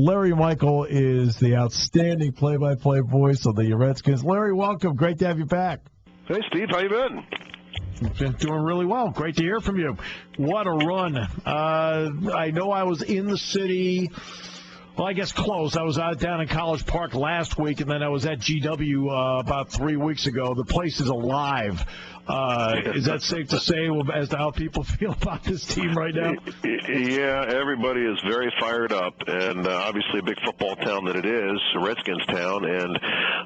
Larry Michael is the outstanding play-by-play voice of the Redskins. Larry, welcome. Great to have you back. Hey, Steve. How you been? Been doing really well. Great to hear from you. What a run. I know I was in the city. Well, I guess close. I was out down in College Park last week, and then I was at GW about 3 weeks ago. The place is alive. Is that safe to say as to how people feel about this team right now? Yeah, everybody is very fired up, and obviously a big football town that it is, a Redskins town. And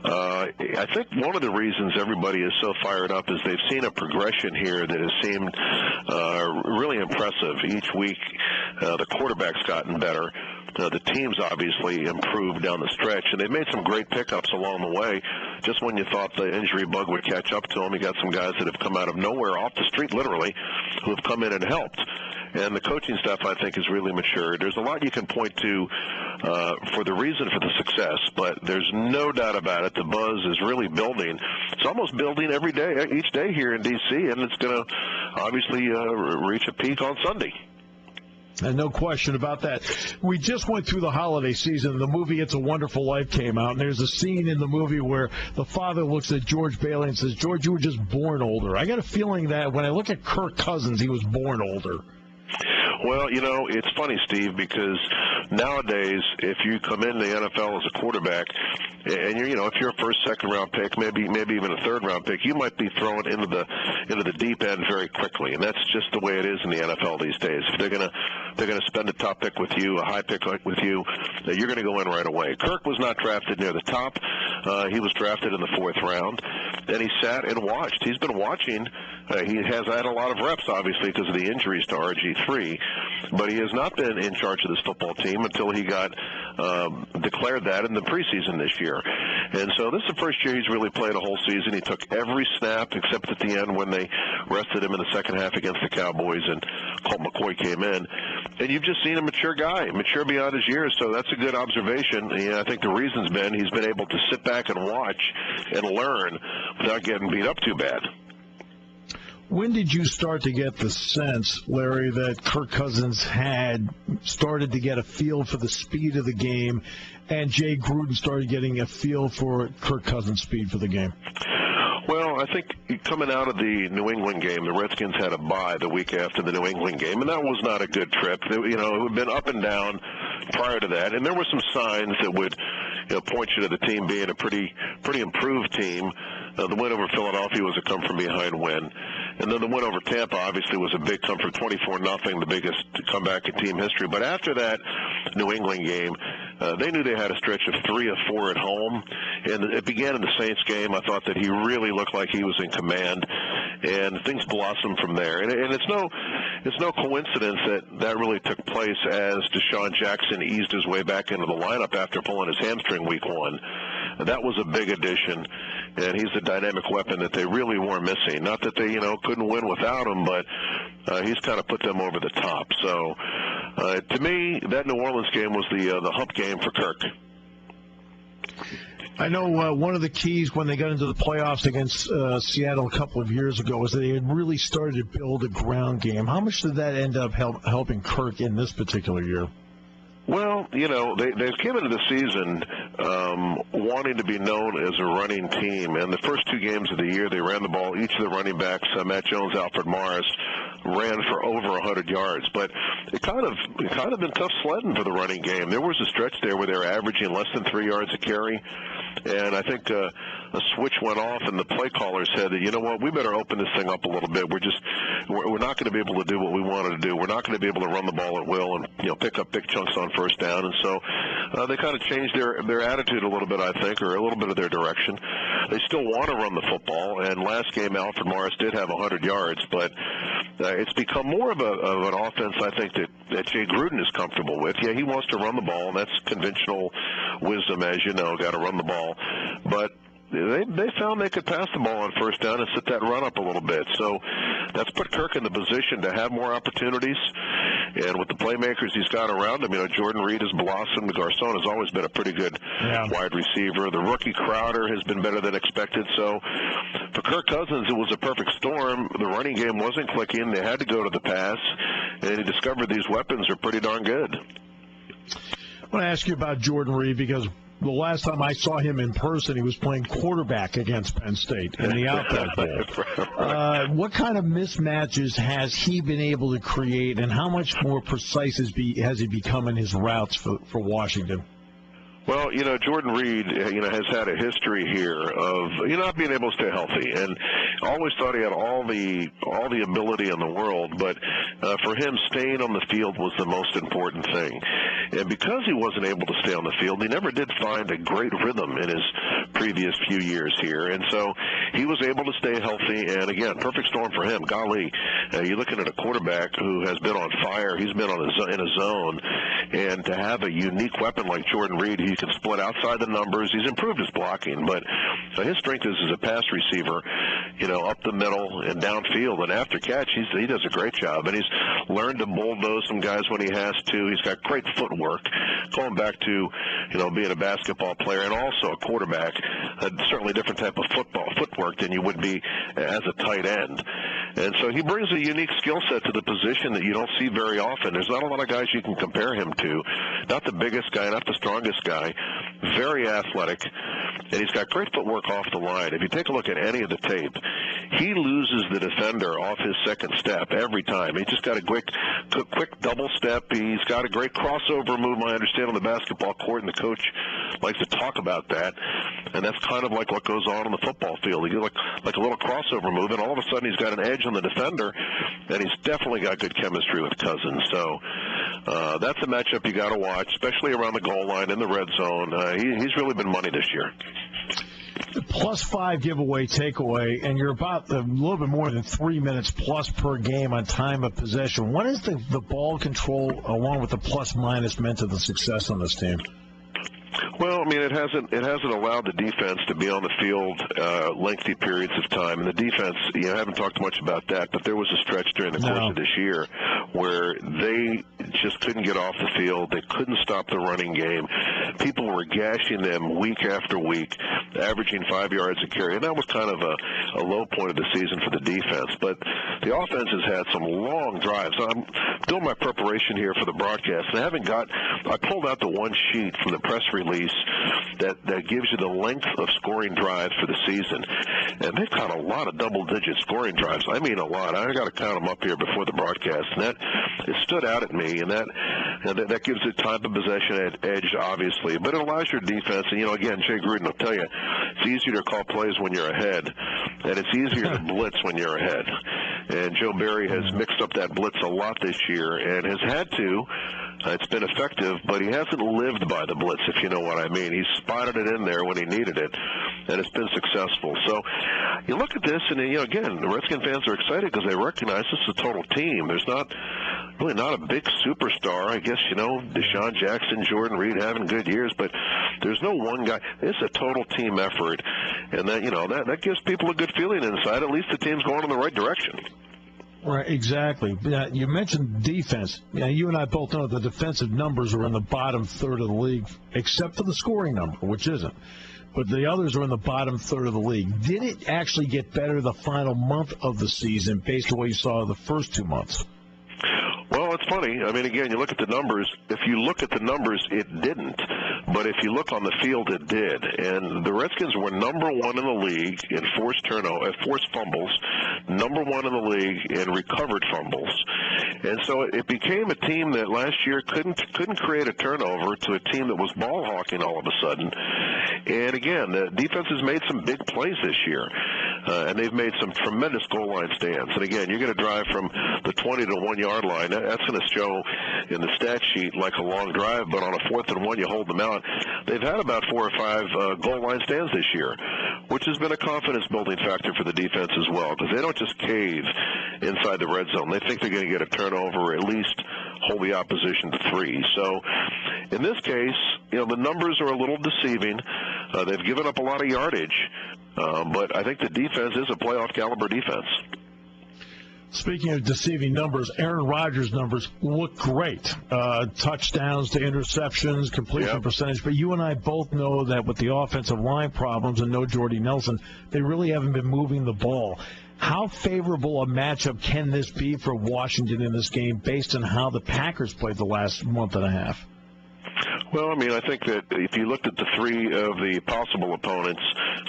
I think one of the reasons everybody is so fired up is they've seen a progression here that has seemed really impressive. Each week, the quarterback's gotten better. The team's obviously improved down the stretch, and they've made some great pickups along the way. Just when you thought the injury bug would catch up to them, you got some guys that have come out of nowhere, off the street literally, who have come in and helped. And the coaching staff, I think, has really matured. There's a lot you can point to for the reason for the success, but there's no doubt about it. The buzz is really building. It's almost building every day, each day here in D.C., and it's going to obviously reach a peak on Sunday. And no question about that. We just went through the holiday season. The movie It's a Wonderful Life came out, and there's a scene in the movie where the father looks at George Bailey and says, "George, you were just born older." I got a feeling that when I look at Kirk Cousins, he was born older. Well, you know, it's funny, Steve, because nowadays, if you come in the NFL as a quarterback, and if you're a first, second round pick, maybe even a third round pick, you might be thrown into the deep end very quickly, and that's just the way it is in the NFL these days. If they're gonna spend a top pick with you, a high pick with you, you're gonna go in right away. Kirk was not drafted near the top; he was drafted in the 4th round, and he sat and watched. He's been watching. He has had a lot of reps, obviously, because of the injuries to RG3, but he has not been in charge of this football team until he got declared that in the preseason this year. And so this is the first year he's really played a whole season. He took every snap except at the end when they rested him in the second half against the Cowboys and Colt McCoy came in. And you've just seen a mature guy, mature beyond his years, so that's a good observation. And I think the reason's been he's been able to sit back and watch and learn without getting beat up too bad. When did you start to get the sense, Larry, that Kirk Cousins had started to get a feel for the speed of the game, and Jay Gruden started getting a feel for Kirk Cousins' speed for the game? Well, I think coming out of the New England game, the Redskins had a bye the week after the New England game, and that was not a good trip. It had been up and down prior to that, and there were some signs that would point you to the team being a pretty improved team. The win over Philadelphia was a come-from-behind win. And then the win over Tampa obviously was a big comfort, 24-0, the biggest comeback in team history. But after that New England game, they knew they had a stretch of 3 of 4 at home. And it began in the Saints game. I thought that he really looked like he was in command. And things blossomed from there. And it's no coincidence that really took place as Deshaun Jackson eased his way back into the lineup after pulling his hamstring week 1. And that was a big addition. And he's a dynamic weapon that they really weren't missing. Not that they, couldn't win without him, but he's kind of put them over the top. So, to me, that New Orleans game was the hump game for Kirk. I know one of the keys when they got into the playoffs against Seattle a couple of years ago was that they had really started to build a ground game. How much did that end up helping Kirk in this particular year? Well, they've came into the season wanting to be known as a running team, and the first 2 games of the year they ran the ball. Each of the running backs, Matt Jones, Alfred Morris, ran for over 100 yards. But it kind of been tough sledding for the running game. There was a stretch there where they were averaging less than 3 yards a carry, and I think a switch went off, and the play caller said that, we better open this thing up a little bit. We're not going to be able to do what we wanted to do. We're not going to be able to run the ball at will and pick up big chunks on first down. And so they kind of changed their attitude a little bit, I think, or a little bit of their direction. They still want to run the football, and last game Alfred Morris did have 100 yards, but it's become more of an offense, I think, that Jay Gruden is comfortable with. Yeah, he wants to run the ball, and that's conventional wisdom, as you know, got to run the ball. But they found they could pass the ball on first down and set that run up a little bit. So that's put Kirk in the position to have more opportunities. And with the playmakers he's got around him, Jordan Reed has blossomed. Garcon has always been a pretty good wide receiver. The rookie Crowder has been better than expected. So for Kirk Cousins, it was a perfect storm. The running game wasn't clicking. They had to go to the pass. And he discovered these weapons are pretty darn good. I want to ask you about Jordan Reed because the last time I saw him in person, he was playing quarterback against Penn State in the Outback Bowl. What kind of mismatches has he been able to create, and how much more precise has he become in his routes for Washington? Well, Jordan Reed, has had a history here of not being able to stay healthy, and always thought he had all the ability in the world, but for him, staying on the field was the most important thing. And because he wasn't able to stay on the field, he never did find a great rhythm in his previous few years here, and so he was able to stay healthy. And again, perfect storm for him. Golly, you're looking at a quarterback who has been on fire. He's been in a zone, and to have a unique weapon like Jordan Reed, he can split outside the numbers. He's improved his blocking, but his strength is as a pass receiver, up the middle and downfield. And after catch, he does a great job. And he's learned to bulldoze some guys when he has to. He's got great footwork. Going back to, being a basketball player and also a quarterback, certainly a different type of footwork than you would be as a tight end. And so he brings a unique skill set to the position that you don't see very often. There's not a lot of guys you can compare him to. Not the biggest guy, not the strongest guy. Very athletic, and he's got great footwork off the line. If you take a look at any of the tape, he loses the defender off his second step every time. He's just got a quick double step. He's got a great crossover move, I understand, on the basketball court, and the coach likes to talk about that. And that's kind of like what goes on the football field. He gets like a little crossover move, and all of a sudden he's got an edge on the defender, and he's definitely got good chemistry with Cousins. So that's a matchup you got to watch, especially around the goal line in the red zone. He's really been money this year. +5 giveaway takeaway, and you're about a little bit more than 3 minutes plus per game on time of possession. What is the ball control along with the plus-minus meant to the success on this team? Well, I mean, it hasn't allowed the defense to be on the field lengthy periods of time. And the defense, I haven't talked much about that, but there was a stretch during the course of this year where they just couldn't get off the field. They couldn't stop the running game. People were gashing them week after week, averaging 5 yards a carry. And that was kind of a low point of the season for the defense. But the offense has had some long drives. I'm doing my preparation here for the broadcast, and I pulled out the one sheet from the press release that gives you the length of scoring drives for the season. And they've got a lot of double-digit scoring drives. I mean a lot. I got to count them up here before the broadcast. And it stood out at me, and that gives it time of possession edge, obviously. But it allows your defense, and, again, Jay Gruden will tell you, it's easier to call plays when you're ahead, and it's easier to blitz when you're ahead. And Joe Barry has mixed up that blitz a lot this year and has had to. It's been effective, but he hasn't lived by the blitz, if you know what I mean. He's spotted it in there when he needed it, and it's been successful. So you look at this, and, again, the Redskins fans are excited because they recognize this is a total team. There's really not a big superstar. I guess, Deshaun Jackson, Jordan Reed having good years, but there's no one guy. It's a total team effort, and that gives people a good feeling inside. At least the team's going in the right direction. Right, exactly. You mentioned defense. You and I both know the defensive numbers are in the bottom third of the league, except for the scoring number, which isn't. But the others are in the bottom third of the league. Did it actually get better the final month of the season based on what you saw the first 2 months? Well, it's funny. I mean, again, you look at the numbers. If you look at the numbers, it didn't. But if you look on the field, it did. And the Redskins were number one in the league in forced fumbles, number one in the league in recovered fumbles. And so it became a team that last year couldn't create a turnover to a team that was ball hawking all of a sudden. And again, the defense has made some big plays this year. And they've made some tremendous goal line stands. And again, you're going to drive from the 20 to 1 yard line. That's going to show in the stat sheet like a long drive, but on a 4th and 1, you hold them out. They've had about 4 or 5 goal line stands this year, which has been a confidence-building factor for the defense as well, because they don't just cave inside the red zone. They think they're going to get a turnover or at least hold the opposition to 3. So in this case, the numbers are a little deceiving. They've given up a lot of yardage, but I think the defense is a playoff caliber defense. Speaking of deceiving numbers, Aaron Rodgers' numbers look great. Touchdowns to interceptions, completion percentage. But you and I both know that with the offensive line problems and no Jordy Nelson, they really haven't been moving the ball. How favorable a matchup can this be for Washington in this game based on how the Packers played the last month and a half? Well, I mean, I think that if you looked at the three of the possible opponents,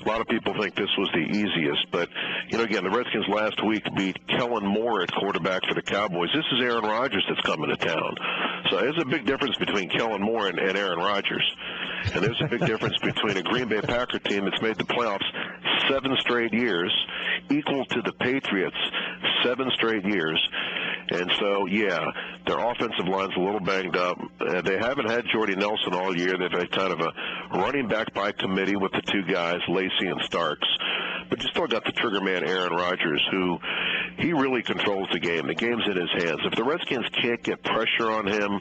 a lot of people think this was the easiest. But, again, the Redskins last week beat Kellen Moore at quarterback for the Cowboys. This is Aaron Rodgers that's coming to town. So there's a big difference between Kellen Moore and Aaron Rodgers. And there's a big difference between a Green Bay Packer team that's made the playoffs 7 straight years, equal to the Patriots 7 straight years. And so, yeah, their offensive line's a little banged up. They haven't had Jordy Nelson all year. They've had kind of a running back by committee with the two guys, Lacey and Starks. But you still got the trigger man, Aaron Rodgers, who he really controls the game. The game's in his hands. If the Redskins can't get pressure on him,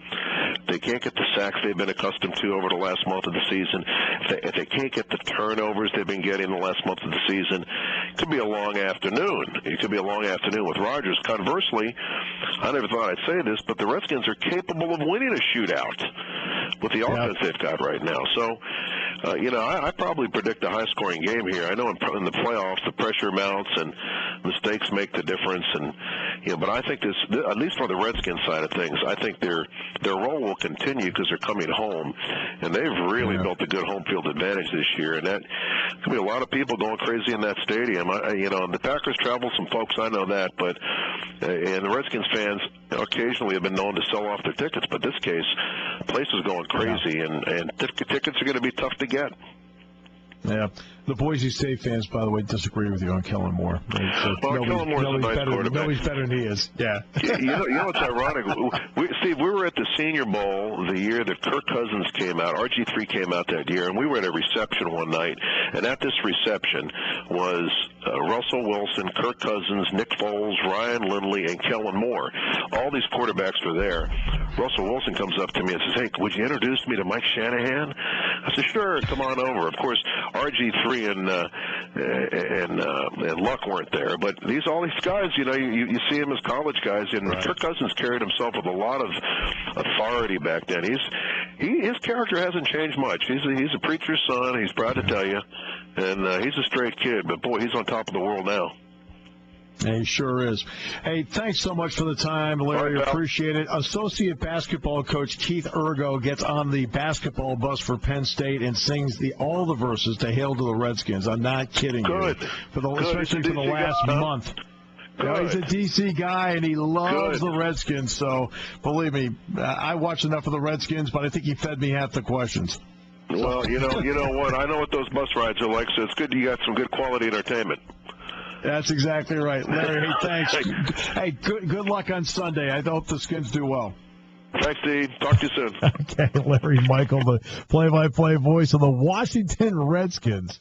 they can't get the sacks they've been accustomed to over the last month of the season, if they can't get the turnovers they've been getting the last month of the season, it could be a long afternoon. It could be a long afternoon with Rodgers. Conversely, I never thought I'd say this, but the Redskins are capable of winning a shootout with the offense they've got right now. So, I probably predict a high-scoring game here. I know in the playoffs the pressure mounts and mistakes make the difference, but I think this, at least for the Redskins side of things, I think their role will continue because they're coming home, and they've really built a good home field advantage this year, and that could be a lot of people going crazy in that stadium. The Packers travel some folks, I know that, but and the Redskins fans occasionally have been known to sell off their tickets, but this case, the place is going crazy, and tickets are going to be tough to get. Yeah. The Boise State fans, by the way, disagree with you on Kellen Moore. Kellen Moore's a nice quarterback. Nobody's better than he is. Yeah. You know what's ironic? Steve, we were at the Senior Bowl the year that Kirk Cousins came out. RG3 came out that year, and we were at a reception one night. And at this reception was Russell Wilson, Kirk Cousins, Nick Foles, Ryan Lindley, and Kellen Moore. All these quarterbacks were there. Russell Wilson comes up to me and says, "Hey, would you introduce me to Mike Shanahan?" I said, "Sure, come on over." Of course, RG3 and Luck weren't there, but all these guys, you see them as college guys, and Kirk Cousins carried himself with a lot of authority back then. His character hasn't changed much. He's a preacher's son. He's proud to tell you, and he's a straight kid. But boy, he's on top of the world now. He sure is. Hey, thanks so much for the time, Larry. Appreciate it. Associate basketball coach Keith Ergo gets on the basketball bus for Penn State and sings all the verses to Hail to the Redskins. I'm not kidding you. Especially for the last month. He's a D.C. guy, and he loves the Redskins. So, believe me, I watch enough of the Redskins, but I think he fed me half the questions. Well, you know what? I know what those bus rides are like, so it's good you got some good quality entertainment. That's exactly right. Larry, hey, thanks. Hey, good luck on Sunday. I hope the Skins do well. Thanks, Steve. Talk to you soon. Okay, Larry Michael, the play-by-play voice of the Washington Redskins.